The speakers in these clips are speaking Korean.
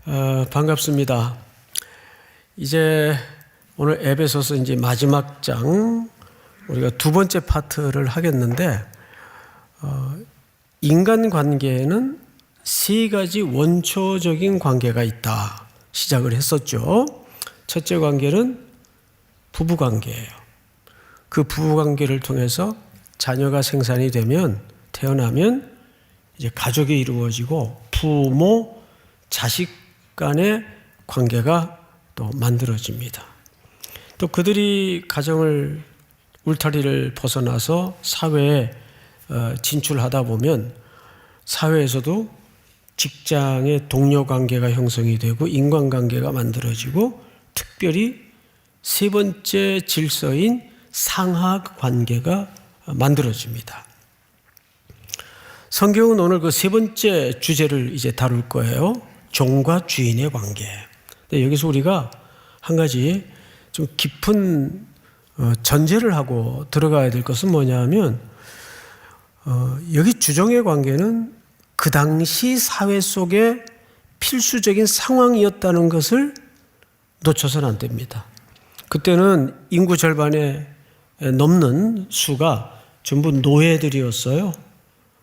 반갑습니다. 이제 오늘 에베소서 이제 마지막 장 우리가 두 번째 파트를 하겠는데 인간 관계에는 세 가지 원초적인 관계가 있다 시작을 했었죠. 첫째 관계는 부부 관계예요. 그 부부 관계를 통해서 자녀가 생산이 되면 태어나면 이제 가족이 이루어지고 부모, 자식 간의 관계가 또 만들어집니다. 또 그들이 가정을 울타리를 벗어나서 사회에 진출하다 보면 사회에서도 직장의 동료 관계가 형성이 되고 인간관계가 만들어지고 특별히 세 번째 질서인 상하 관계가 만들어집니다. 성경은 오늘 그 세 번째 주제를 이제 다룰 거예요. 종과 주인의 관계. 근데 여기서 우리가 한 가지 좀 깊은 전제를 하고 들어가야 될 것은 뭐냐 하면 여기 주종의 관계는 그 당시 사회 속에 필수적인 상황이었다는 것을 놓쳐서는 안 됩니다. 그때는 인구 절반에 넘는 수가 전부 노예들이었어요.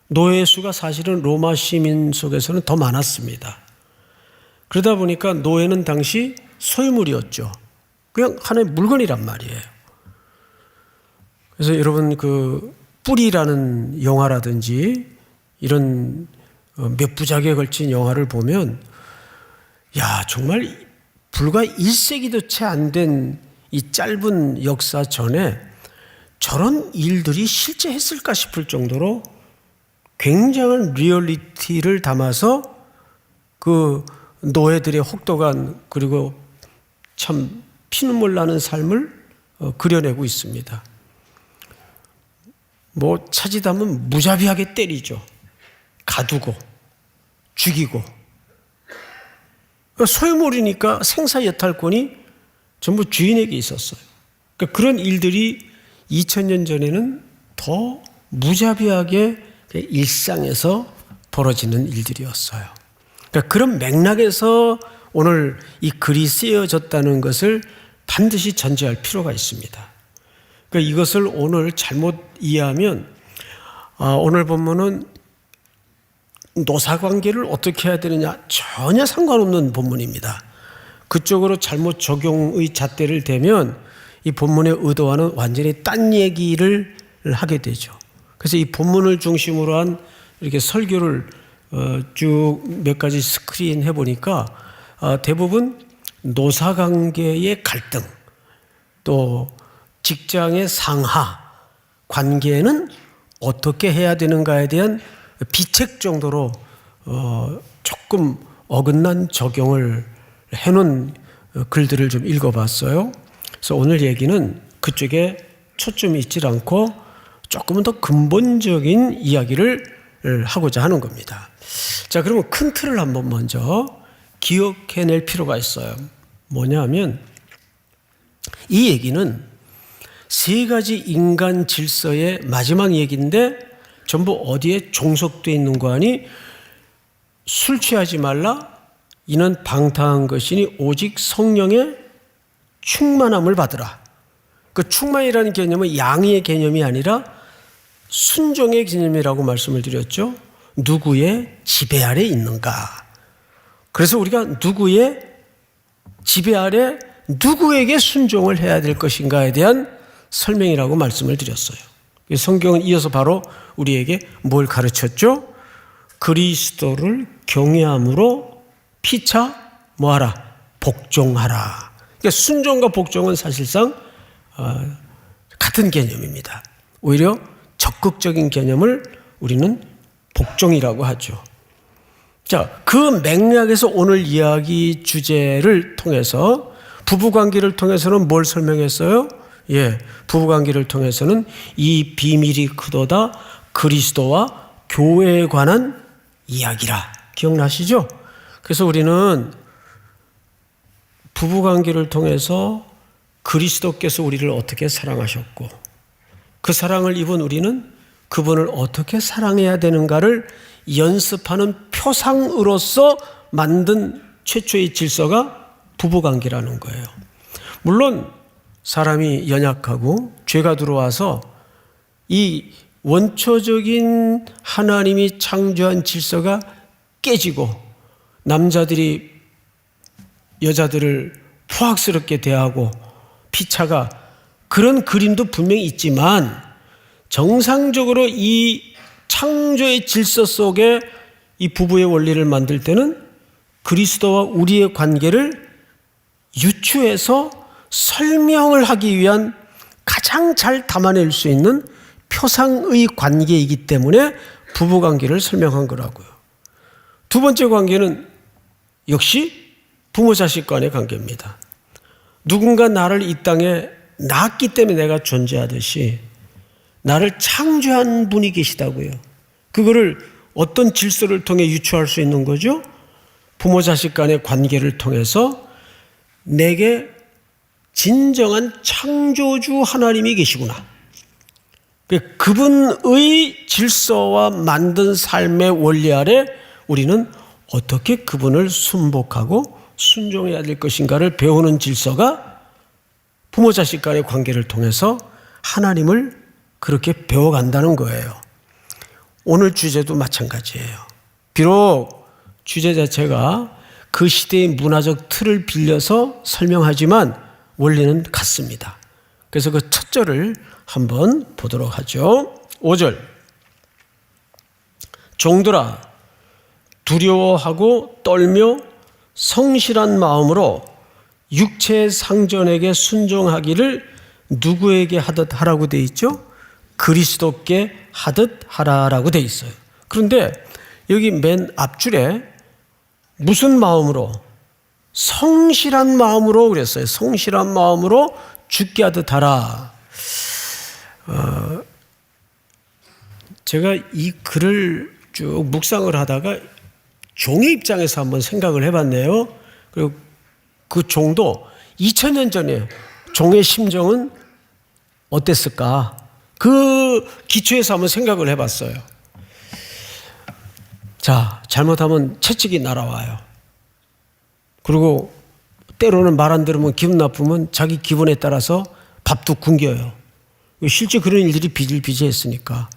노예 수가 사실은 로마 시민 속에서는 더 많았습니다. 그러다 보니까 노예는 당시 소유물이었죠. 그냥 하나의 물건이란 말이에요. 그래서 여러분 그 뿌리라는 영화라든지 이런 몇 부작에 걸친 영화를 보면 야 정말 불과 1세기도 채 안 된 이 짧은 역사 전에 저런 일들이 실제 했을까 싶을 정도로 굉장한 리얼리티를 담아서 그 노예들의 혹독한 그리고 참 피눈물 나는 삶을 그려내고 있습니다. 뭐 차지다면 무자비하게 때리죠. 가두고 죽이고. 소유물이니까 생사 여탈권이 전부 주인에게 있었어요. 그러니까 그런 일들이 2000년 전에는 더 무자비하게 일상에서 벌어지는 일들이었어요. 그러니까 그런 맥락에서 오늘 이 글이 쓰여졌다는 것을 반드시 전제할 필요가 있습니다. 그러니까 이것을 오늘 잘못 이해하면 오늘 본문은 노사관계를 어떻게 해야 되느냐 전혀 상관없는 본문입니다. 그쪽으로 잘못 적용의 잣대를 대면 이 본문의 의도와는 완전히 딴 얘기를 하게 되죠. 그래서 이 본문을 중심으로 한 이렇게 설교를 쭉 몇 가지 스크린 해보니까 대부분 노사관계의 갈등 또 직장의 상하 관계는 어떻게 해야 되는가에 대한 비책 정도로 조금 어긋난 적용을 해놓은 글들을 좀 읽어봤어요. 그래서 오늘 얘기는 그쪽에 초점이 있지 않고 조금은 더 근본적인 이야기를 하고자 하는 겁니다. 자, 그러면 큰 틀을 한번 먼저 기억해낼 필요가 있어요. 뭐냐 하면 이 얘기는 세 가지 인간 질서의 마지막 얘기인데 전부 어디에 종속되어 있는 거 아니? 술 취하지 말라. 이는 방탕한 것이니 오직 성령의 충만함을 받으라. 그 충만이라는 개념은 양의 개념이 아니라 순종의 개념이라고 말씀을 드렸죠. 누구의 지배 아래 있는가. 그래서 우리가 누구의 지배 아래 누구에게 순종을 해야 될 것인가에 대한 설명이라고 말씀을 드렸어요. 성경은 이어서 바로 우리에게 뭘 가르쳤죠? 그리스도를 경외함으로 피차 뭐하라? 복종하라. 그러니까 순종과 복종은 사실상 같은 개념입니다. 오히려 적극적인 개념을 우리는 복종이라고 하죠. 자, 그 맥락에서 오늘 이야기 주제를 통해서 부부관계를 통해서는 뭘 설명했어요? 부부관계를 통해서는 이 비밀이 크도다 그리스도와 교회에 관한 이야기라. 기억나시죠? 그래서 우리는 부부관계를 통해서 그리스도께서 우리를 어떻게 사랑하셨고 그 사랑을 입은 우리는 그분을 어떻게 사랑해야 되는가를 연습하는 표상으로서 만든 최초의 질서가 부부관계라는 거예요. 물론 사람이 연약하고 죄가 들어와서 이 원초적인 하나님이 창조한 질서가 깨지고 남자들이 여자들을 포악스럽게 대하고 피차가 그런 그림도 분명히 있지만 정상적으로 이 창조의 질서 속에 이 부부의 원리를 만들 때는 그리스도와 우리의 관계를 유추해서 설명을 하기 위한 가장 잘 담아낼 수 있는 표상의 관계이기 때문에 부부관계를 설명한 거라고요. 두 번째 관계는 역시 부모 자식 간의 관계입니다. 누군가 나를 이 땅에 낳았기 때문에 내가 존재하듯이 나를 창조한 분이 계시다고요. 그거를 어떤 질서를 통해 유추할 수 있는 거죠? 부모 자식 간의 관계를 통해서 내게 진정한 창조주 하나님이 계시구나. 그분의 질서와 만든 삶의 원리 아래 우리는 어떻게 그분을 순복하고 순종해야 될 것인가를 배우는 질서가 부모 자식 간의 관계를 통해서 하나님을 그렇게 배워간다는 거예요. 오늘 주제도 마찬가지예요. 비록 주제 자체가 그 시대의 문화적 틀을 빌려서 설명하지만 원리는 같습니다. 그래서 그 첫 절을 한번 보도록 하죠. 5절. 종들아 두려워하고 떨며 성실한 마음으로 육체의 상전에게 순종하기를 누구에게 하듯 하라고 돼 있죠? 그리스도께 하듯 하라라고 돼 있어요. 그런데 여기 맨 앞줄에 무슨 마음으로? 성실한 마음으로 그랬어요. 성실한 마음으로 죽게 하듯 하라. 제가 이 글을 쭉 묵상을 하다가 종의 입장에서 한번 생각을 해봤네요. 그리고 그 종도 2000년 전에 종의 심정은 어땠을까? 그 기초에서 한번 생각을 해봤어요. 자, 잘못하면 채찍이 날아와요. 그리고 때로는 말 안 들으면 기분 나쁘면 자기 기분에 따라서 밥도 굶겨요. 실제 그런 일들이 비일비재했으니까.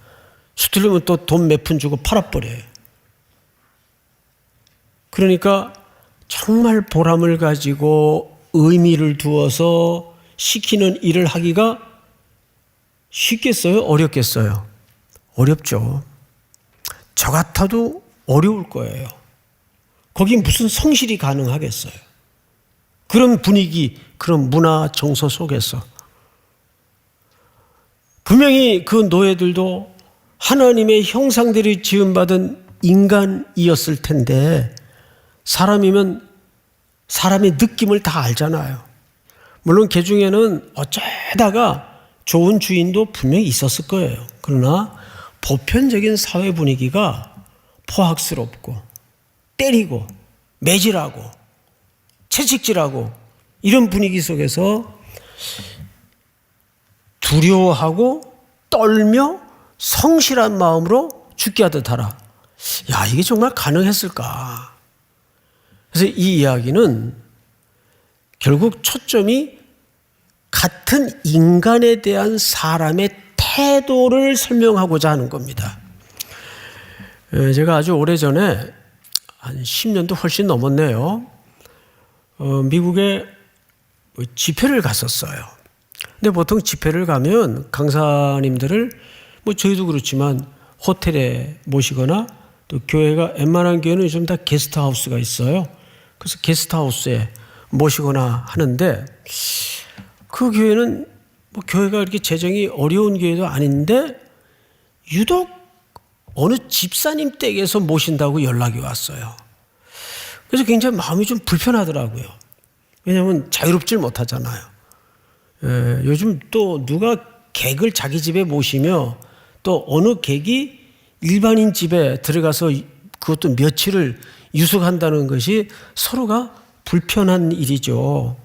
수틀리면 또 돈 몇 푼 주고 팔아버려요. 그러니까 정말 보람을 가지고 의미를 두어서 시키는 일을 하기가 쉽겠어요? 어렵겠어요? 어렵죠. 저 같아도 어려울 거예요. 거긴 무슨 성실이 가능하겠어요? 그런 분위기, 그런 문화 정서 속에서. 분명히 그 노예들도 하나님의 형상대로 지음받은 인간이었을 텐데 사람이면 사람의 느낌을 다 알잖아요. 물론 그 중에는 어쩌다가 좋은 주인도 분명히 있었을 거예요. 그러나 보편적인 사회 분위기가 포악스럽고 때리고 매질하고 채찍질하고 이런 분위기 속에서 두려워하고 떨며 성실한 마음으로 죽게 하듯 하라. 야, 이게 정말 가능했을까? 그래서 이 이야기는 결국 초점이 같은 인간에 대한 사람의 태도를 설명하고자 하는 겁니다. 제가 아주 오래전에 한 10년도 훨씬 넘었네요. 미국에 집회를 갔었어요. 근데 보통 집회를 가면 강사님들을 뭐 저희도 그렇지만 호텔에 모시거나 또 교회가 웬만한 교회는 요즘 다 게스트하우스가 있어요. 그래서 게스트하우스에 모시거나 하는데 그 교회는 뭐 교회가 이렇게 재정이 어려운 교회도 아닌데 유독 어느 집사님 댁에서 모신다고 연락이 왔어요. 그래서 굉장히 마음이 좀 불편하더라고요. 왜냐하면 자유롭질 못하잖아요. 요즘 또 누가 객을 자기 집에 모시며 또 어느 객이 일반인 집에 들어가서 그것도 며칠을 유숙한다는 것이 서로가 불편한 일이죠.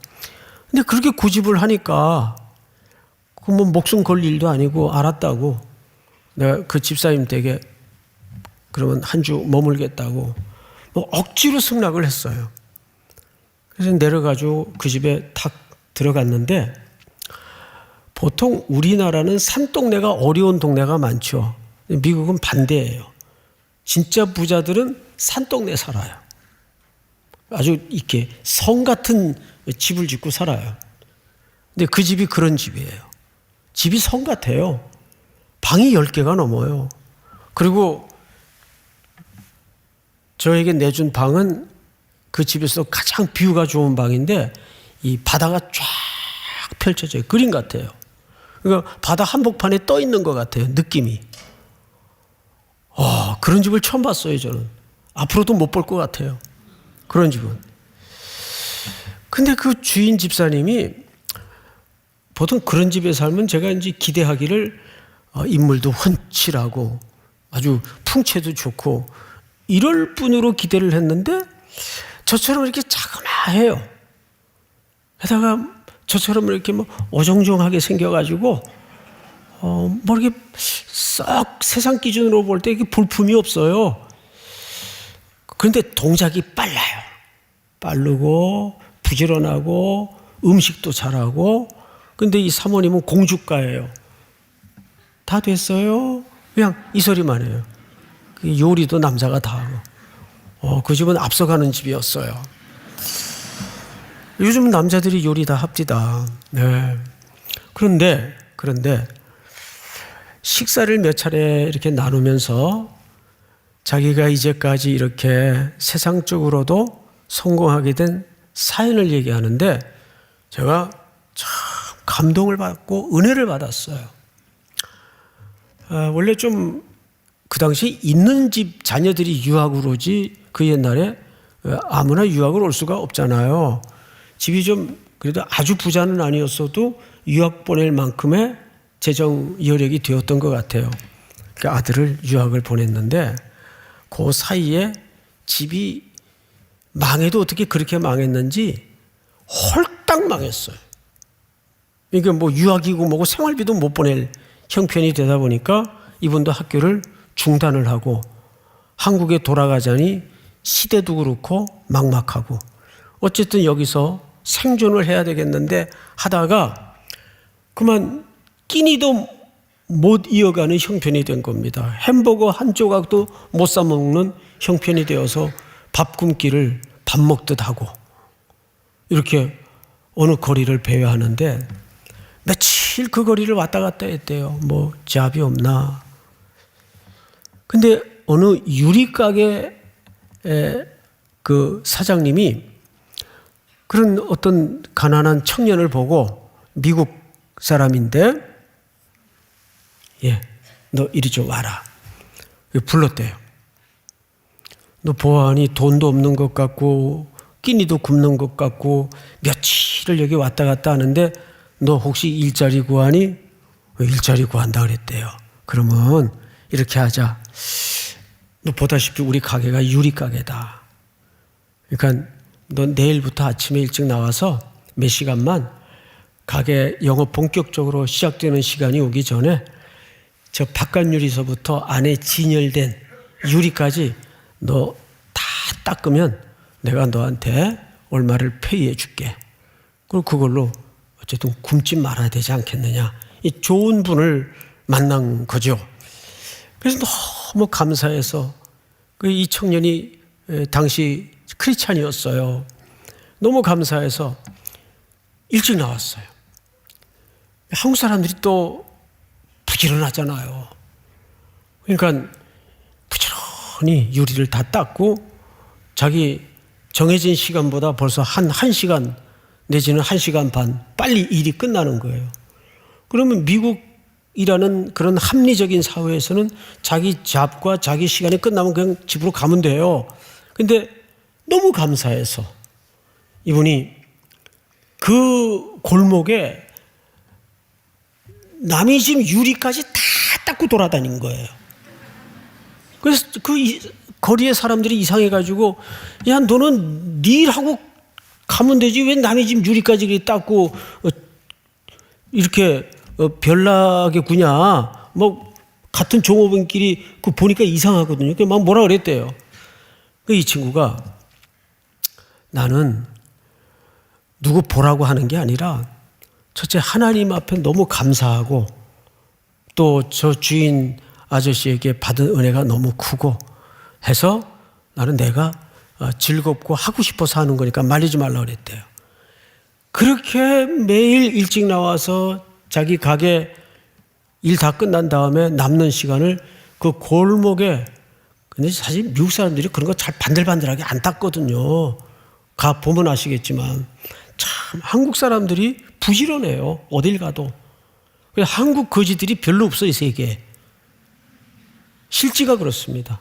근데 그렇게 고집을 하니까 그 뭐 목숨 걸 일도 아니고 알았다고 내가 그 집사님 댁에 그러면 한 주 머물겠다고 뭐 억지로 승낙을 했어요. 그래서 내려가지고 그 집에 탁 들어갔는데, 보통 우리나라는 산동네가 어려운 동네가 많죠. 미국은 반대예요. 진짜 부자들은 산동네 살아요. 아주 이렇게 성 같은 집을 짓고 살아요. 근데 그 집이 그런 집이에요. 집이 성 같아요. 방이 10개가 넘어요. 그리고 저에게 내준 방은 그 집에서 가장 뷰가 좋은 방인데, 이 바다가 쫙 펼쳐져요. 그림 같아요. 그러니까 바다 한복판에 떠 있는 것 같아요. 느낌이. 그런 집을 처음 봤어요, 저는. 앞으로도 못 볼 것 같아요. 그런 집은. 근데 그 주인 집사님이 보통 그런 집에 살면 제가 이제 기대하기를 인물도 훤칠하고 아주 풍채도 좋고 이럴 분으로 기대를 했는데, 저처럼 이렇게 자그마해요. 게다가 저처럼 이렇게 뭐 어정쩡하게 생겨가지고 뭐 이렇게 썩 세상 기준으로 볼 때 이게 볼품이 없어요. 그런데 동작이 빨라요. 빠르고 부지런하고 음식도 잘하고. 근데 이 사모님은 공주가예요. 다 됐어요? 그냥 이 소리만 해요. 요리도 남자가 다 하고. 그 집은 앞서가는 집이었어요. 요즘 남자들이 요리 다 합디다. 네. 그런데 식사를 몇 차례 이렇게 나누면서 자기가 이제까지 이렇게 세상적으로도 성공하게 된 사연을 얘기하는데, 제가 참 감동을 받고 은혜를 받았어요. 원래 좀 그 당시 있는 집 자녀들이 유학을 오지, 그 옛날에 아무나 유학을 올 수가 없잖아요. 집이 좀 그래도 아주 부자는 아니었어도 유학 보낼 만큼의 재정 여력이 되었던 것 같아요. 그 아들을 유학을 보냈는데, 그 사이에 집이 망해도 어떻게 그렇게 망했는지 홀딱 망했어요. 이게 뭐 유학이고 뭐고 생활비도 못 보낼 형편이 되다 보니까 이분도 학교를 중단을 하고 한국에 돌아가자니 시대도 그렇고 막막하고, 어쨌든 여기서 생존을 해야 되겠는데 하다가 그만 끼니도 못 이어가는 형편이 된 겁니다. 햄버거 한 조각도 못 사 먹는 형편이 되어서 밥 굶기를 밥 먹듯 하고 이렇게 어느 거리를 배회하는데, 며칠 그 거리를 왔다 갔다 했대요. 뭐 잡이 없나. 근데 어느 유리가게 그 사장님이 그런 어떤 가난한 청년을 보고, 미국 사람인데, 너 이리 좀 와라. 불렀대요. 너 보아하니 돈도 없는 것 같고 끼니도 굶는 것 같고 며칠을 여기 왔다 갔다 하는데, 너 혹시 일자리 구하니? 일자리 구한다 그랬대요. 그러면 이렇게 하자. 너 보다시피 우리 가게가 유리 가게다. 그러니까 너 내일부터 아침에 일찍 나와서 몇 시간만 가게 영업 본격적으로 시작되는 시간이 오기 전에 저 바깥 유리서부터 안에 진열된 유리까지 너 다 닦으면 내가 너한테 얼마를 페이해 줄게. 그리고 그걸로 어쨌든 굶지 말아야 되지 않겠느냐. 이 좋은 분을 만난 거죠. 그래서 너무 감사해서 이 청년이 당시 크리스찬이었어요. 너무 감사해서 일찍 나왔어요. 한국 사람들이 또 부지런하잖아요. 그러니까 부지런히 유리를 다 닦고 자기 정해진 시간보다 벌써 한 1시간 내지는 1시간 반 빨리 일이 끝나는 거예요. 그러면 미국이라는 그런 합리적인 사회에서는 자기 잡과 자기 시간이 끝나면 그냥 집으로 가면 돼요. 근데 너무 감사해서 이분이 그 골목에 남의 집 유리까지 다 닦고 돌아다닌 거예요. 그래서 그 거리의 사람들이 이상해가지고, 야, 너는 네 일하고 가면 되지 왜 남의 집 유리까지 닦고 이렇게 별나게 구냐. 뭐 같은 종업원끼리 그 보니까 이상하거든요. 그 막 뭐라 그랬대요. 이 친구가 나는 누구 보라고 하는 게 아니라 첫째 하나님 앞에 너무 감사하고 또 저 주인 아저씨에게 받은 은혜가 너무 크고 해서 나는 내가 즐겁고 하고 싶어서 하는 거니까 말리지 말라고 그랬대요. 그렇게 매일 일찍 나와서 자기 가게 일 다 끝난 다음에 남는 시간을 그 골목에, 근데 사실 미국 사람들이 그런 거 잘 반들반들하게 안 닦거든요. 가 보면 아시겠지만 참 한국 사람들이 부지런해요. 어딜 가도. 한국 거지들이 별로 없어요, 이 세계에. 실지가 그렇습니다.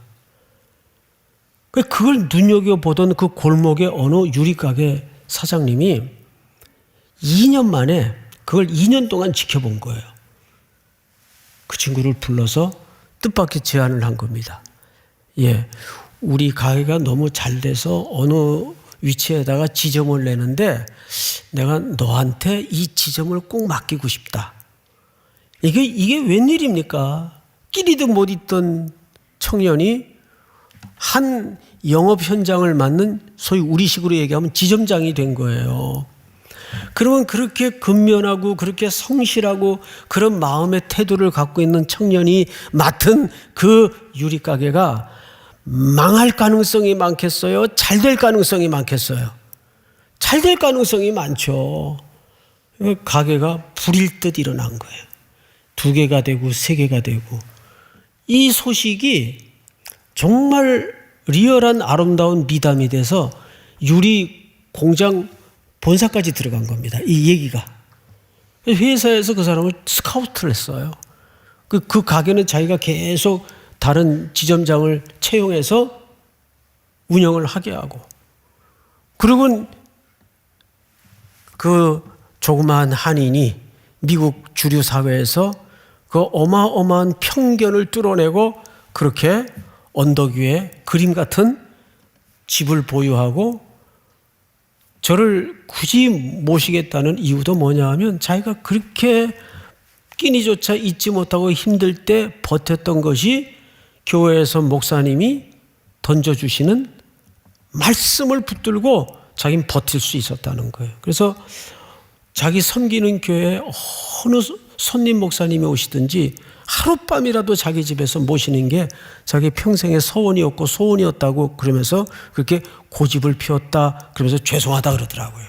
그걸 눈여겨보던 그 골목의 어느 유리가게 사장님이 2년 만에 그걸 2년 동안 지켜본 거예요. 그 친구를 불러서 뜻밖의 제안을 한 겁니다. 예, 우리 가게가 너무 잘 돼서 어느 위치에다가 지점을 내는데 내가 너한테 이 지점을 꼭 맡기고 싶다. 이게 웬일입니까? 끼리도 못 있던 청년이 한 영업 현장을 맡는 소위 우리식으로 얘기하면 지점장이 된 거예요. 그러면 그렇게 근면하고 그렇게 성실하고 그런 마음의 태도를 갖고 있는 청년이 맡은 그 유리가게가 망할 가능성이 많겠어요? 잘 될 가능성이 많겠어요? 잘 될 가능성이 많죠. 가게가 불일 듯 일어난 거예요. 2개가 되고 3개가 되고. 이 소식이 정말 리얼한 아름다운 미담이 돼서 유리 공장 본사까지 들어간 겁니다. 이 얘기가. 회사에서 그 사람을 스카우트를 했어요. 그 가게는 자기가 계속 다른 지점장을 채용해서 운영을 하게 하고. 그리고 그 조그마한 한인이 미국 주류 사회에서 그 어마어마한 편견을 뚫어내고 그렇게 언덕 위에 그림 같은 집을 보유하고 저를 굳이 모시겠다는 이유도 뭐냐 하면 자기가 그렇게 끼니조차 잊지 못하고 힘들 때 버텼던 것이 교회에서 목사님이 던져주시는 말씀을 붙들고 자기는 버틸 수 있었다는 거예요. 그래서 자기 섬기는 교회에 어느 손님 목사님이 오시든지 하룻밤이라도 자기 집에서 모시는 게 자기 평생의 소원이었고 소원이었다고 그러면서 그렇게 고집을 피웠다 그러면서 죄송하다 그러더라고요.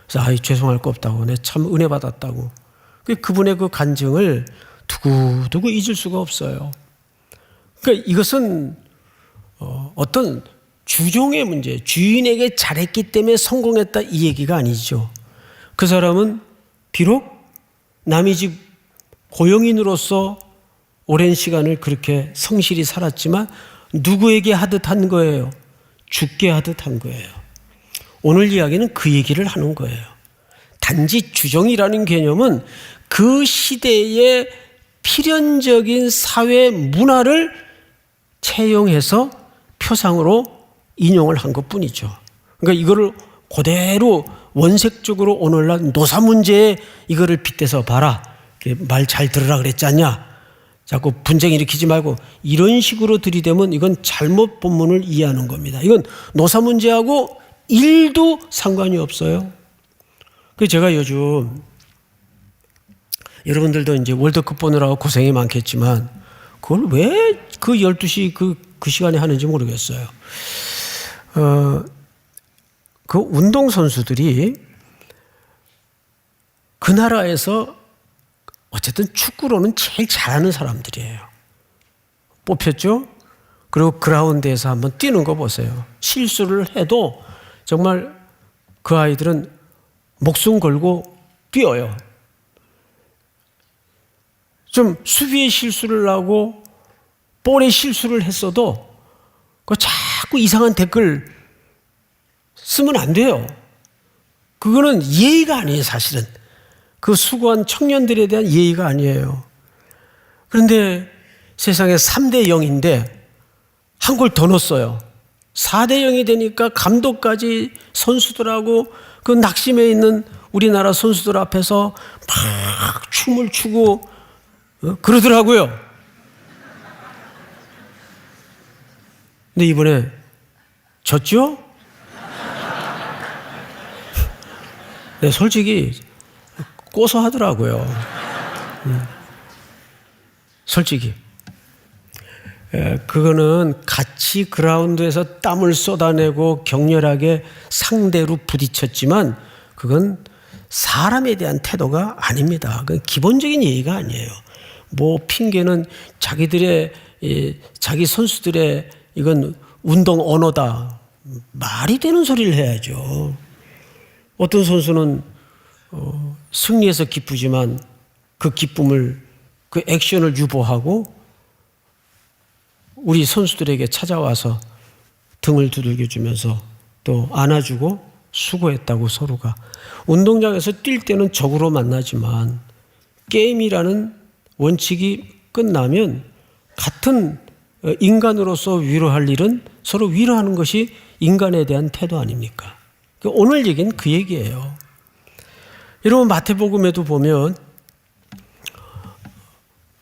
그래서 죄송할 거 없다고 내 참 은혜 받았다고. 그분의 그 간증을 두고두고 잊을 수가 없어요. 그러니까 이것은 어떤 주종의 문제, 주인에게 잘했기 때문에 성공했다 이 얘기가 아니죠. 그 사람은 비록 남의 집 고용인으로서 오랜 시간을 그렇게 성실히 살았지만 누구에게 하듯 한 거예요? 죽게 하듯 한 거예요. 오늘 이야기는 그 얘기를 하는 거예요. 단지 주종이라는 개념은 그 시대의 필연적인 사회 문화를 채용해서 표상으로 인용을 한 것뿐이죠. 그러니까 이거를 그대로 원색적으로 오늘날 노사 문제에 이거를 빗대서 봐라. 말 잘 들으라 그랬지 않냐. 자꾸 분쟁 일으키지 말고 이런 식으로 들이대면 이건 잘못 본문을 이해하는 겁니다. 이건 노사 문제하고 1도 상관이 없어요. 그래서 제가 요즘 여러분들도 이제 월드컵 보느라고 고생이 많겠지만 그걸 왜 그 12시 그 시간에 하는지 모르겠어요. 그 운동선수들이 그 나라에서 어쨌든 축구로는 제일 잘하는 사람들이에요. 뽑혔죠? 그리고 그라운드에서 한번 뛰는 거 보세요. 실수를 해도 정말 그 아이들은 목숨 걸고 뛰어요. 좀 수비에 실수를 하고 볼에 실수를 했어도 그 자꾸 이상한 댓글 쓰면 안 돼요. 그거는 예의가 아니에요, 사실은. 그 수고한 청년들에 대한 예의가 아니에요. 그런데 세상에 3대 0인데 한 골 더 넣었어요. 4대 0이 되니까 감독까지 선수들하고 그 낙심해 있는 우리나라 선수들 앞에서 막 춤을 추고 그러더라고요. 근데 이번에 졌죠? 네, 솔직히 고소하더라고요. 솔직히. 그거는 같이 그라운드에서 땀을 쏟아내고 격렬하게 상대로 부딪혔지만 그건 사람에 대한 태도가 아닙니다. 그건 기본적인 예의가 아니에요. 뭐 핑계는 자기 선수들의 이건 운동 언어다. 말이 되는 소리를 해야죠. 어떤 선수는 승리해서 기쁘지만 그 기쁨을 그 액션을 유보하고 우리 선수들에게 찾아와서 등을 두들겨 주면서 또 안아주고 수고했다고 서로가 운동장에서 뛸 때는 적으로 만나지만 게임이라는 원칙이 끝나면 같은 인간으로서 위로할 일은 서로 위로하는 것이 인간에 대한 태도 아닙니까? 오늘 얘기는 그 얘기예요. 여러분 마태복음에도 보면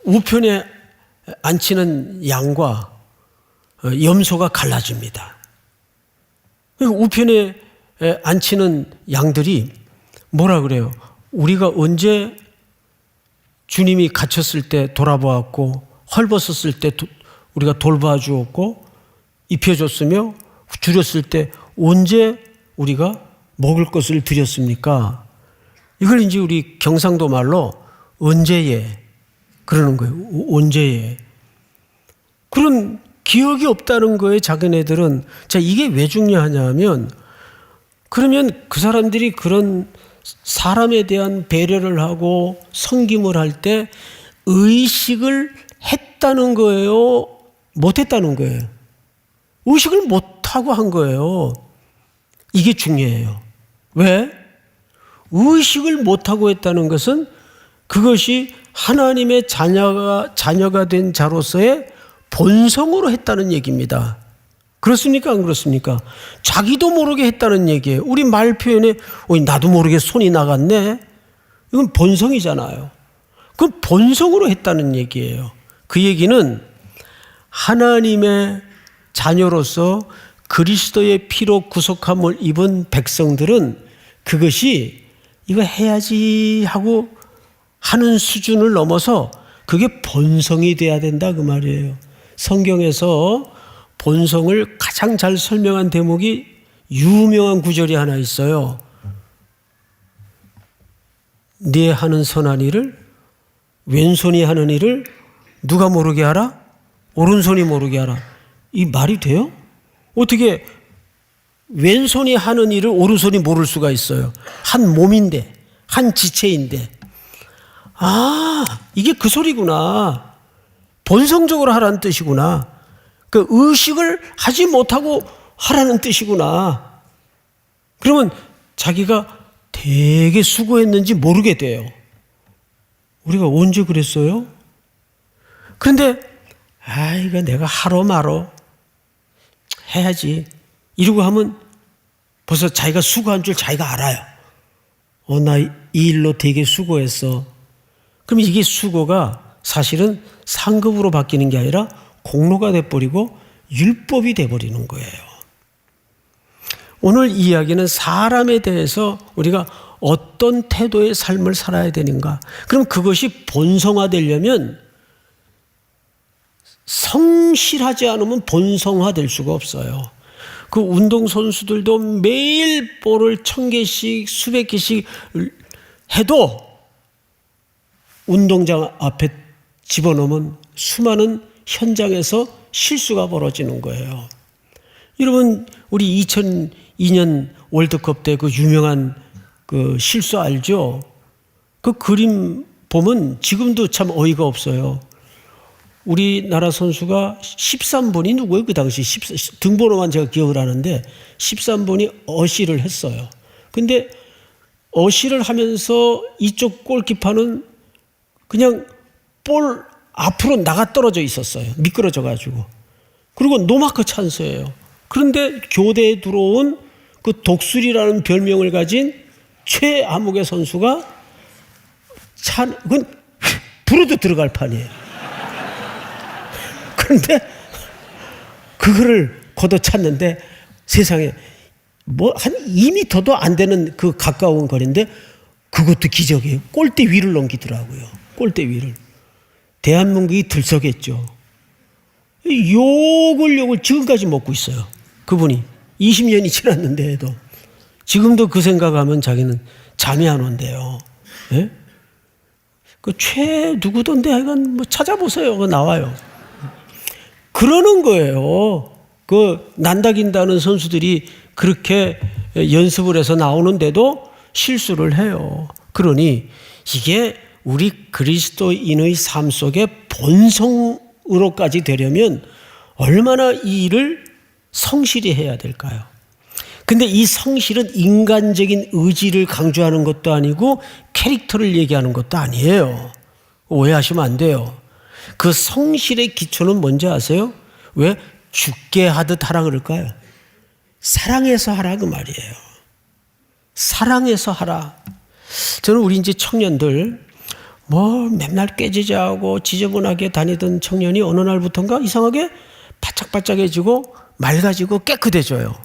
우편에 앉히는 양과 염소가 갈라집니다. 우편에 앉히는 양들이 뭐라 그래요? 우리가 언제 주님이 갇혔을 때 돌아보았고 헐벗었을 때 우리가 돌봐주었고 입혀줬으며 줄였을 때 언제 우리가 먹을 것을 드렸습니까? 이걸 이제 우리 경상도 말로 언제예 그러는 거예요. 언제예. 그런 기억이 없다는 거에 자기네들은 자 이게 왜 중요하냐면 그러면 그 사람들이 그런 사람에 대한 배려를 하고 섬김을 할 때 의식을 했다는 거예요? 못했다는 거예요? 의식을 못하고 한 거예요. 이게 중요해요. 왜? 의식을 못하고 했다는 것은 그것이 하나님의 자녀가 된 자로서의 본성으로 했다는 얘기입니다. 그렇습니까? 안 그렇습니까? 자기도 모르게 했다는 얘기예요. 우리 말 표현에 나도 모르게 손이 나갔네. 이건 본성이잖아요. 그 본성으로 했다는 얘기예요. 그 얘기는 하나님의 자녀로서 그리스도의 피로 구속함을 입은 백성들은 그것이 이거 해야지 하고 하는 수준을 넘어서 그게 본성이 돼야 된다 그 말이에요. 성경에서 본성을 가장 잘 설명한 대목이 유명한 구절이 하나 있어요. 네 하는 선한 일을 왼손이 하는 일을 누가 모르게 하라? 오른손이 모르게 하라. 이 말이 돼요? 어떻게 왼손이 하는 일을 오른손이 모를 수가 있어요? 한 몸인데, 한 지체인데. 아, 이게 그 소리구나. 본성적으로 하라는 뜻이구나. 그 의식을 하지 못하고 하라는 뜻이구나. 그러면 자기가 되게 수고했는지 모르게 돼요. 우리가 언제 그랬어요? 그런데 이거 내가 하러 말어 해야지 이러고 하면 벌써 자기가 수고한 줄 자기가 알아요. 나 이 일로 되게 수고했어. 그럼 이게 수고가 사실은 상급으로 바뀌는 게 아니라 공로가 돼버리고 율법이 돼버리는 거예요. 오늘 이야기는 사람에 대해서 우리가 어떤 태도의 삶을 살아야 되는가. 그럼 그것이 본성화되려면 성실하지 않으면 본성화될 수가 없어요. 그 운동선수들도 매일 볼을 1000개씩 수백 개씩 해도 운동장 앞에 집어넣으면 수많은 현장에서 실수가 벌어지는 거예요. 여러분 우리 2002년 월드컵 때 그 유명한 그 실수 알죠? 그 그림 보면 지금도 참 어이가 없어요. 우리나라 선수가 13번이 누구예요? 그 당시 등번호만 제가 기억을 하는데 13번이 어시를 했어요. 근데 어시를 하면서 이쪽 골키퍼는 그냥 볼 앞으로 나가 떨어져 있었어요. 미끄러져 가지고. 그리고 노마크 찬스예요. 그런데 교대에 들어온 그 독수리라는 별명을 가진 최아무개 선수가 그건 불어도 들어갈 판이에요. 그런데 그거를 걷어찼는데 세상에 뭐 한 2m도 안 되는 그 가까운 거리인데 그것도 기적이에요. 골대 위를 넘기더라고요. 골대 위를. 대한민국이 들썩했죠. 욕을 지금까지 먹고 있어요. 그분이 20년이 지났는데도 지금도 그 생각하면 자기는 잠이 안 온대요. 예? 그 최 누구던데 하여간 뭐 찾아보세요. 그거 나와요. 그러는 거예요. 그 난다긴다는 선수들이 그렇게 연습을 해서 나오는데도 실수를 해요. 그러니 이게 우리 그리스도인의 삶 속에 본성으로까지 되려면 얼마나 이 일을 성실히 해야 될까요? 근데 이 성실은 인간적인 의지를 강조하는 것도 아니고 캐릭터를 얘기하는 것도 아니에요. 오해하시면 안 돼요. 그 성실의 기초는 뭔지 아세요? 왜 죽게 하듯 하라 그럴까요? 사랑해서 하라 그 말이에요. 사랑해서 하라. 저는 우리 이제 청년들 뭐 맨날 깨지자고 지저분하게 다니던 청년이 어느 날부터인가 이상하게 바짝바짝해지고 맑아지고 깨끗해져요.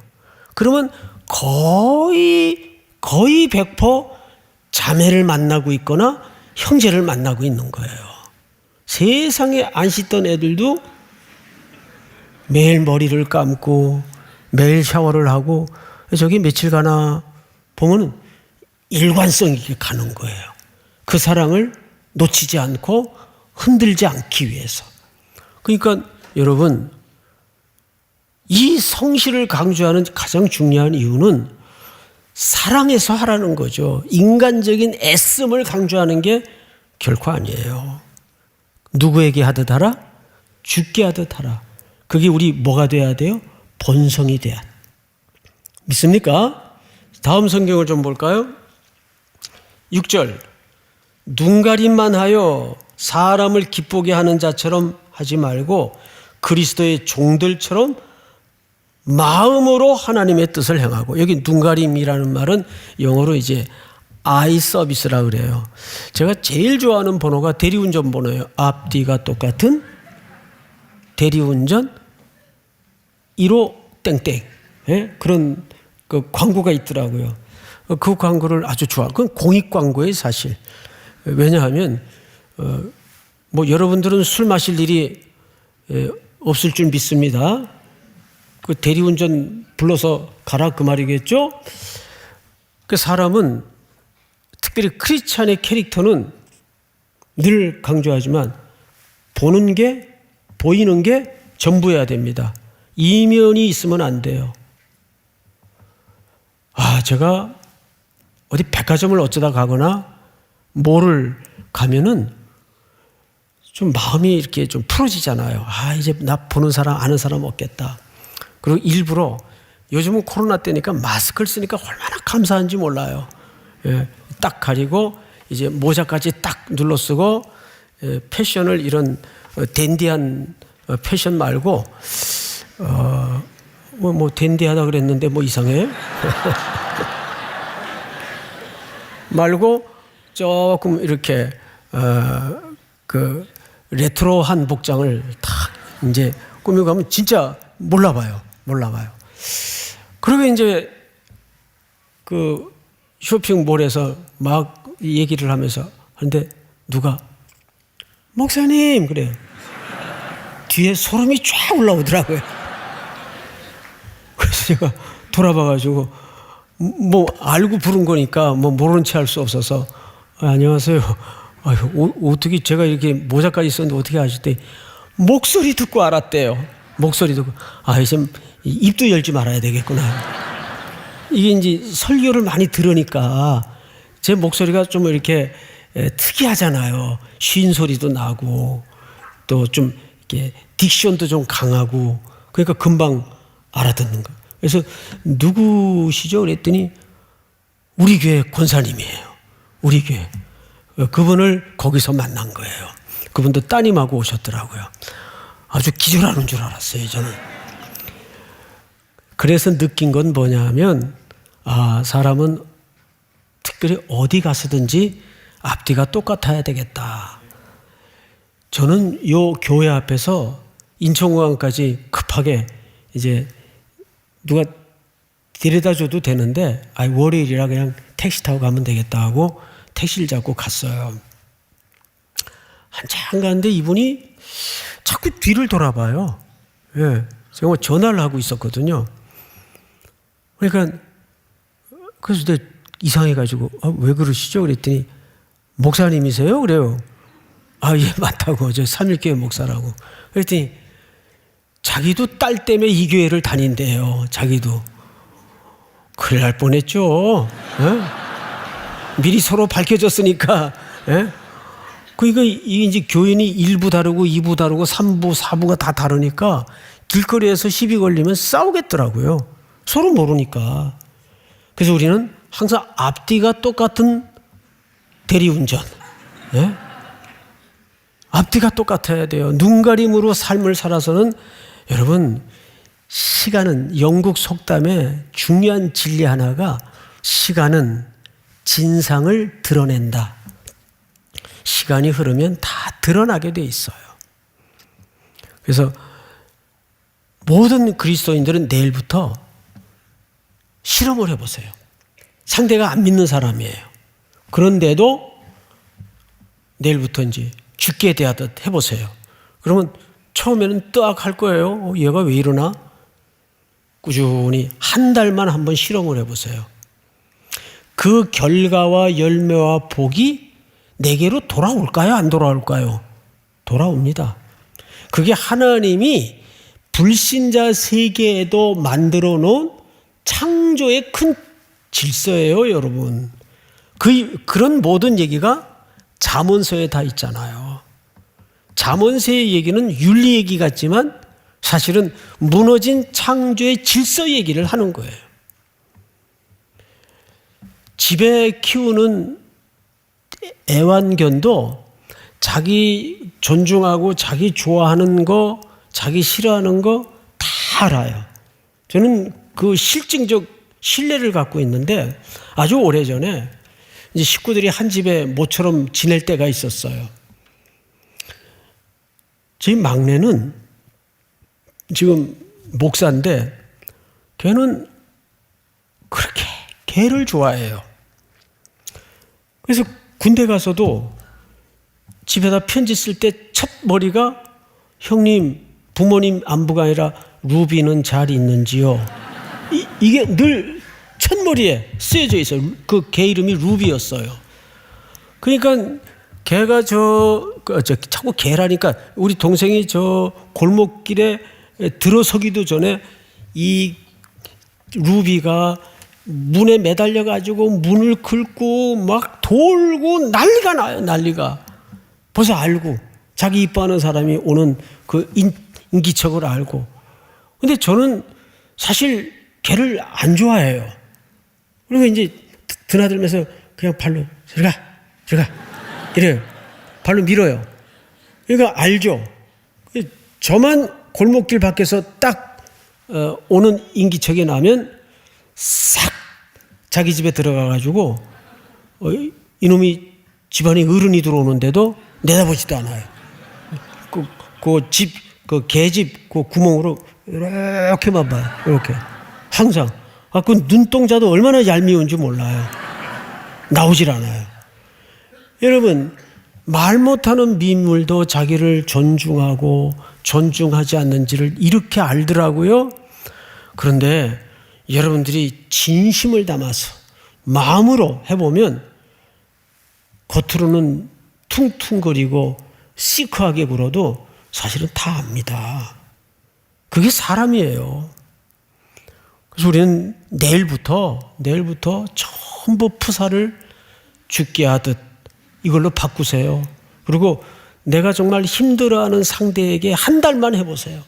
그러면 거의 100% 자매를 만나고 있거나 형제를 만나고 있는 거예요. 세상에 안 씻던 애들도 매일 머리를 감고 매일 샤워를 하고 저기 며칠 가나 보면 일관성 있게 가는 거예요. 그 사랑을 놓치지 않고 흔들지 않기 위해서. 그러니까 여러분 이 성실을 강조하는 가장 중요한 이유는 사랑해서 하라는 거죠. 인간적인 애씀을 강조하는 게 결코 아니에요. 누구에게 하듯 하라? 죽게 하듯 하라. 그게 우리 뭐가 돼야 돼요? 본성이 돼야 돼요. 믿습니까? 다음 성경을 좀 볼까요? 6절 눈가림만 하여 사람을 기쁘게 하는 자처럼 하지 말고 그리스도의 종들처럼 마음으로 하나님의 뜻을 행하고, 여기 눈가림이라는 말은 영어로 이제 아이 서비스라 그래요. 제가 제일 좋아하는 번호가 대리운전 번호예요. 앞뒤가 똑같은 대리운전 1호 땡땡. 예? 그런 그 광고가 있더라고요. 그 광고를 아주 좋아. 그건 공익 광고예요, 사실. 왜냐하면 뭐 여러분들은 술 마실 일이 없을 줄 믿습니다. 그 대리운전 불러서 가라 그 말이겠죠? 그 사람은 특별히 크리스찬의 캐릭터는 늘 강조하지만 보는 게 보이는 게 전부여야 됩니다. 이면이 있으면 안 돼요. 제가 어디 백화점을 어쩌다 가거나 뭐를 가면은 좀 마음이 이렇게 좀 풀어지잖아요. 이제 나 보는 사람 아는 사람 없겠다. 그리고 일부러 요즘은 코로나 때니까 마스크를 쓰니까 얼마나 감사한지 몰라요. 예, 딱 가리고 이제 모자까지 딱 눌러 쓰고 패션을 이런 댄디한 패션 말고 뭐 댄디하다 그랬는데 뭐 이상해? 말고 조금 이렇게 그 레트로한 복장을 딱 이제 꾸미고 가면 진짜 몰라봐요. 그리고 이제 그 쇼핑몰에서 막 얘기를 하면서 하는데 누가 목사님 그래요. 뒤에 소름이 쫙 올라오더라고요. 그래서 제가 돌아봐가지고 뭐 알고 부른 거니까 뭐 모르는 체 할 수 없어서 안녕하세요. 어떻게 제가 이렇게 모자까지 썼는데 어떻게 아셨대? 목소리 듣고 알았대요. 목소리 듣고 이제 입도 열지 말아야 되겠구나. 이게 이제 설교를 많이 들으니까 제 목소리가 좀 이렇게 특이하잖아요. 쉰 소리도 나고 또 좀 이렇게 딕션도 좀 강하고 그러니까 금방 알아듣는 거. 그래서 누구시죠? 그랬더니 우리 교회 권사님이에요. 우리 교회. 그분을 거기서 만난 거예요. 그분도 따님하고 오셨더라고요. 아주 기절하는 줄 알았어요, 저는. 그래서 느낀 건 뭐냐면 사람은 특별히 어디 가서든지 앞뒤가 똑같아야 되겠다. 저는 요 교회 앞에서 인천공항까지 급하게 이제 누가 데려다 줘도 되는데 월요일이라 그냥 택시 타고 가면 되겠다 하고 택시를 잡고 갔어요. 한참 가는데 이분이 자꾸 뒤를 돌아봐요. 예, 제가 전화를 하고 있었거든요. 그러니까 그래서 내가 이상해가지고 왜 그러시죠? 그랬더니 목사님이세요? 그래요. 예, 맞다고. 저 삼일교회 목사라고. 그랬더니 자기도 딸 때문에 이 교회를 다닌대요. 자기도. 큰일 날 뻔했죠. 미리 서로 밝혀졌으니까. 그러니까 이게 이제 교인이 1부 다르고 2부 다르고 3부, 4부가 다 다르니까 길거리에서 시비 걸리면 싸우겠더라고요. 서로 모르니까. 그래서 우리는 항상 앞뒤가 똑같은 대리운전. 앞뒤가 똑같아야 돼요. 눈가림으로 삶을 살아서는 여러분, 시간은 영국 속담에 중요한 진리 하나가 시간은 진상을 드러낸다. 시간이 흐르면 다 드러나게 돼 있어요. 그래서 모든 그리스도인들은 내일부터 실험을 해보세요. 상대가 안 믿는 사람이에요. 그런데도 내일부터 이제 죽게 대하듯 해보세요. 그러면 처음에는 뜨악할 거예요. 얘가 왜 이러나? 꾸준히 한 달만 한번 실험을 해보세요. 그 결과와 열매와 복이 내게로 돌아올까요? 안 돌아올까요? 돌아옵니다. 그게 하나님이 불신자 세계에도 만들어 놓은 창조의 큰 질서예요, 여러분. 그런 모든 얘기가 잠언서에 다 있잖아요. 잠언서의 얘기는 윤리 얘기 같지만 사실은 무너진 창조의 질서 얘기를 하는 거예요. 집에 키우는 애완견도 자기 존중하고 자기 좋아하는 거, 자기 싫어하는 거 다 알아요. 저는 그 실증적 신뢰를 갖고 있는데 아주 오래전에 이제 식구들이 한 집에 모처럼 지낼 때가 있었어요. 저희 막내는 지금 목사인데 걔는 그렇게 개를 좋아해요. 그래서 군대 가서도 집에다 편지 쓸 때 첫 머리가 형님 부모님 안부가 아니라 루비는 잘 있는지요. 이게 늘 첫머리에 쓰여져 있어요. 그 개 이름이 루비였어요. 그러니까 개가 자꾸 개라니까 우리 동생이 저 골목길에 들어서기도 전에 이 루비가 문에 매달려 가지고 문을 긁고 막 돌고 난리가 나요. 난리가. 벌써 알고 자기 이뻐하는 사람이 오는 그 인기척을 알고. 근데 저는 사실 개를 안 좋아해요. 그리고 이제 드나들면서 그냥 발로 들어가 이래요. 발로 밀어요. 그러니까 알죠. 저만 골목길 밖에서 딱 오는 인기척이 나면 싹 자기 집에 들어가가지고 이놈이 집안에 어른이 들어오는데도 내다보지도 않아요. 그 개집 그 구멍으로 이렇게만 봐요. 이렇게 항상. 그 눈동자도 얼마나 얄미운지 몰라요. 나오질 않아요. 여러분, 말 못하는 민물도 자기를 존중하고 존중하지 않는지를 이렇게 알더라고요. 그런데 여러분들이 진심을 담아서 마음으로 해보면 겉으로는 퉁퉁거리고 시크하게 굴어도 사실은 다 압니다. 그게 사람이에요. 그래서 우리는 내일부터 전부 푸사를 죽게 하듯 이걸로 바꾸세요. 그리고 내가 정말 힘들어하는 상대에게 한 달만 해보세요.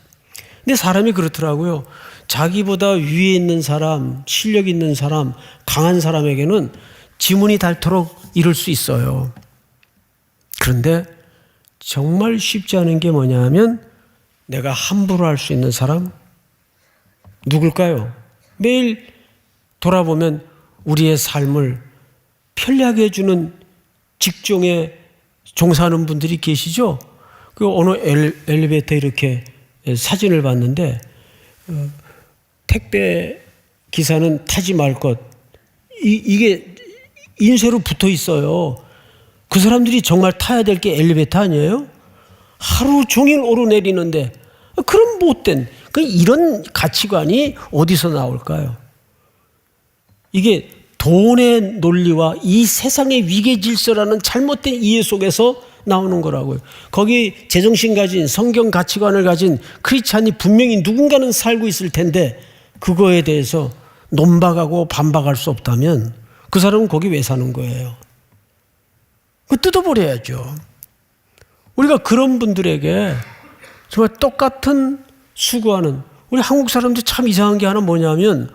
근데 사람이 그렇더라고요. 자기보다 위에 있는 사람, 실력 있는 사람, 강한 사람에게는 지문이 닳도록 이룰 수 있어요. 그런데 정말 쉽지 않은 게 뭐냐 하면 내가 함부로 할 수 있는 사람 누굴까요? 매일 돌아보면 우리의 삶을 편리하게 해주는 직종에 종사하는 분들이 계시죠? 그 어느 엘리베이터 이렇게 사진을 봤는데 택배 기사는 타지 말 것. 이게 인쇄로 붙어 있어요. 그 사람들이 정말 타야 될 게 엘리베이터 아니에요? 하루 종일 오르내리는데 그런 못된 이런 가치관이 어디서 나올까요? 이게 돈의 논리와 이 세상의 위계 질서라는 잘못된 이해 속에서 나오는 거라고요. 거기 제정신 가진 성경 가치관을 가진 크리스찬이 분명히 누군가는 살고 있을 텐데 그거에 대해서 논박하고 반박할 수 없다면 그 사람은 거기 왜 사는 거예요? 그 뜯어버려야죠. 우리가 그런 분들에게 정말 똑같은 수고하는, 우리 한국 사람들 참 이상한 게 하나 뭐냐면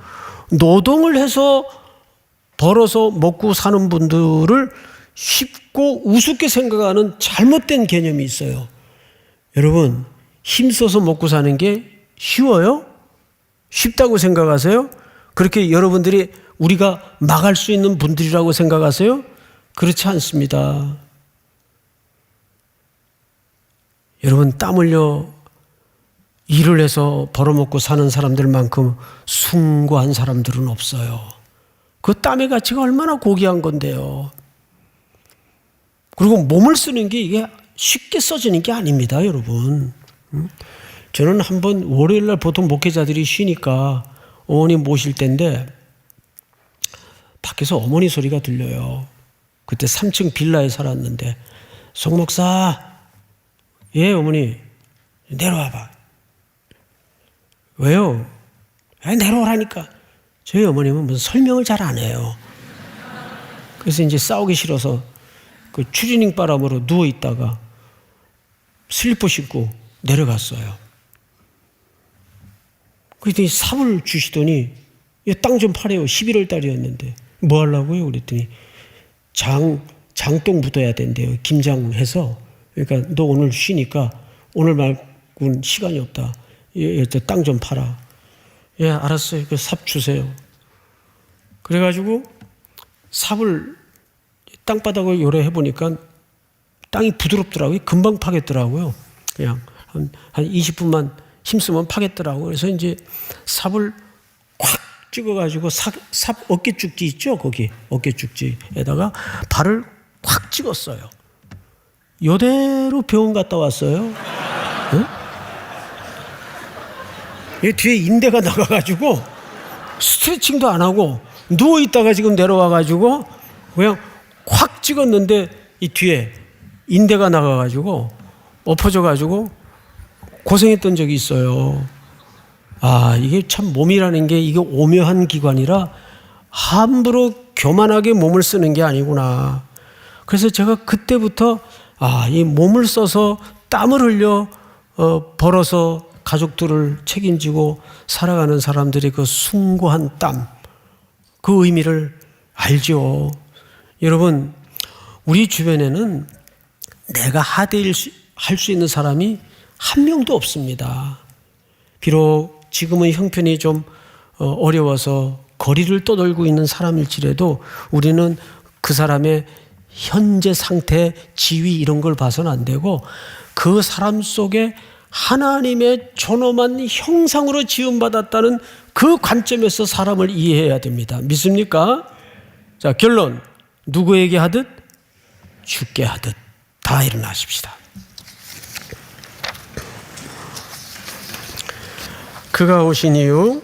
노동을 해서 벌어서 먹고 사는 분들을 쉽고 우습게 생각하는 잘못된 개념이 있어요. 여러분, 힘써서 먹고 사는 게 쉬워요? 쉽다고 생각하세요? 그렇게 여러분들이 우리가 막을 수 있는 분들이라고 생각하세요? 그렇지 않습니다. 여러분, 땀 흘려 일을 해서 벌어먹고 사는 사람들만큼 숭고한 사람들은 없어요. 그 땀의 가치가 얼마나 고귀한 건데요. 그리고 몸을 쓰는 게 이게 쉽게 써지는 게 아닙니다, 여러분. 저는 한번 월요일날 보통 목회자들이 쉬니까 어머니 모실 때인데 밖에서 어머니 소리가 들려요. 그때 3층 빌라에 살았는데 송 목사, 예 어머니 내려와봐. 왜요? 내려오라니까. 저희 어머님은 무슨 설명을 잘 안 해요. 그래서 이제 싸우기 싫어서 그 추리닝 바람으로 누워 있다가 슬리퍼 신고 내려갔어요. 그랬더니 삽을 주시더니 땅 좀 파래요. 11월 달이었는데 뭐 하려고요? 그랬더니 장독 묻어야 된대요. 김장해서. 그러니까 너 오늘 쉬니까 오늘 말고는 시간이 없다. 땅 좀 팔아. 예, 알았어요. 그 삽 주세요. 그래가지고 삽을 땅바닥을 요래 해보니까 땅이 부드럽더라고요. 금방 파겠더라고요. 그냥 한 20분만 힘쓰면 파겠더라고요. 그래서 이제 삽을 콱 찍어가지고 삽 어깨죽지 있죠? 거기 어깨죽지에다가 발을 콱 찍었어요. 이대로 병원 갔다 왔어요. 응? 뒤에 인대가 나가가지고 스트레칭도 안 하고 누워있다가 지금 내려와가지고 그냥 확 찍었는데 이 뒤에 인대가 나가가지고 엎어져가지고 고생했던 적이 있어요. 아, 이게 참 몸이라는 게 이게 오묘한 기관이라 함부로 교만하게 몸을 쓰는 게 아니구나. 그래서 제가 그때부터 이 몸을 써서 땀을 흘려 벌어서 가족들을 책임지고 살아가는 사람들의 그 숭고한 땀, 그 의미를 알죠. 여러분, 우리 주변에는 내가 하대할 수 있는 사람이 한 명도 없습니다. 비록 지금은 형편이 좀 어려워서 거리를 떠돌고 있는 사람일지라도 우리는 그 사람의 현재 상태, 지위 이런 걸 봐서는 안 되고 그 사람 속에 하나님의 존엄한 형상으로 지음받았다는 그 관점에서 사람을 이해해야 됩니다. 믿습니까? 자, 결론. 누구에게 하듯? 주께 하듯. 다 일어나십시다. 그가 오신 이후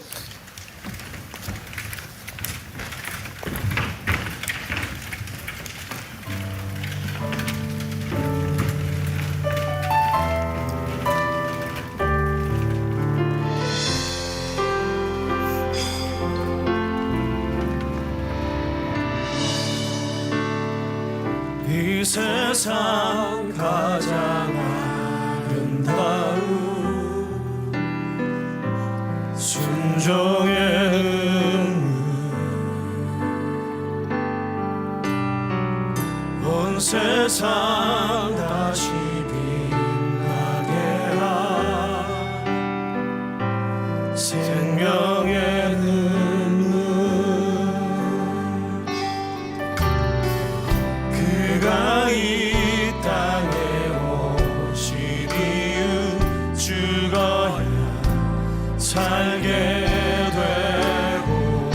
이 세상 가장 아름다운 순종의 온 세상 다시 빛나게 한 생명의 눈물 그가 이 땅에 오신 이유 죽어야 살게 되고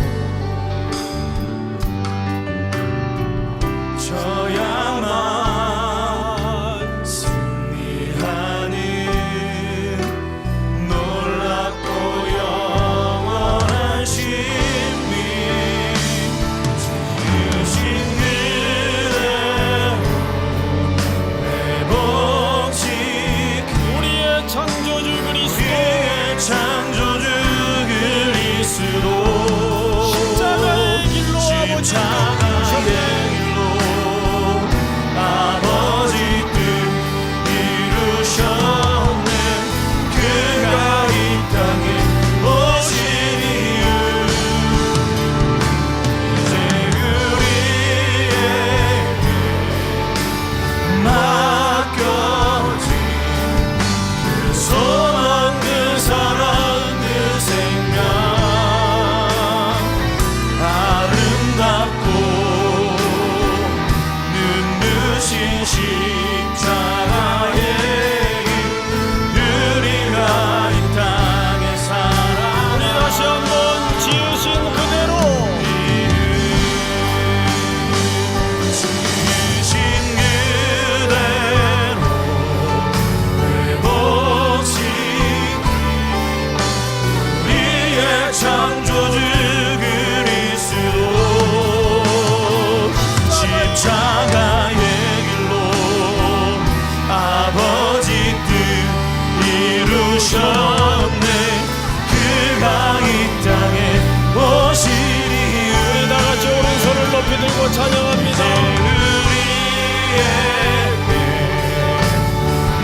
십자가의 길로 아버지 뜻 이루셨네. 그가 이 땅에 오시리. 우리 다 같이 오른손을 높이 들고 찬양합니다. 우리에게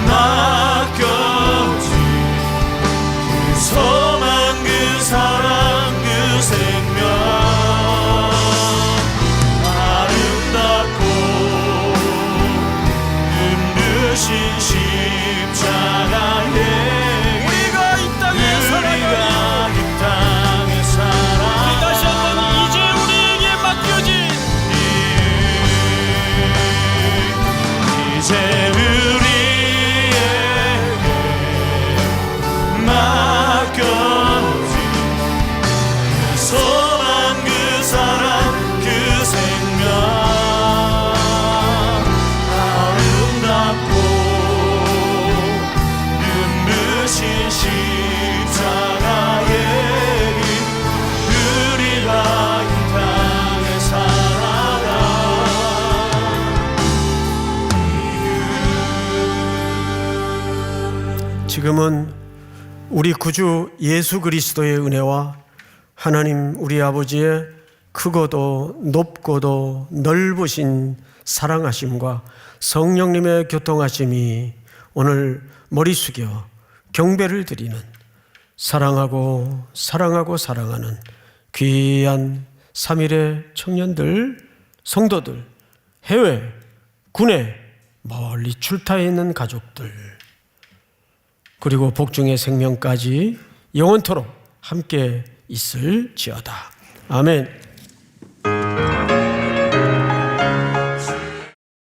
맡겨진 그 소망, 그 사랑, 그 생명, 아름답고 눈부신 십자가의 우리가 이 땅에 살아가니 이 땅에 살아 우리 다시 한번 이제 우리에게 맡겨진 이제 우리에게 맡겨진 그 소망, 그 사랑, 그 생명, 아름답고 눈부신 십자가의 길, 우리가 이 땅에 살아가. 지금은 우리 구주 예수 그리스도의 은혜와 하나님 우리 아버지의 크고도 높고도 넓으신 사랑하심과 성령님의 교통하심이 오늘 머리 숙여 경배를 드리는 사랑하고 사랑하는 귀한 3일의 청년들, 성도들, 해외, 군에 멀리 출타해 있는 가족들, 그리고 복중의 생명까지 영원토록 함께 있을지어다. 아멘.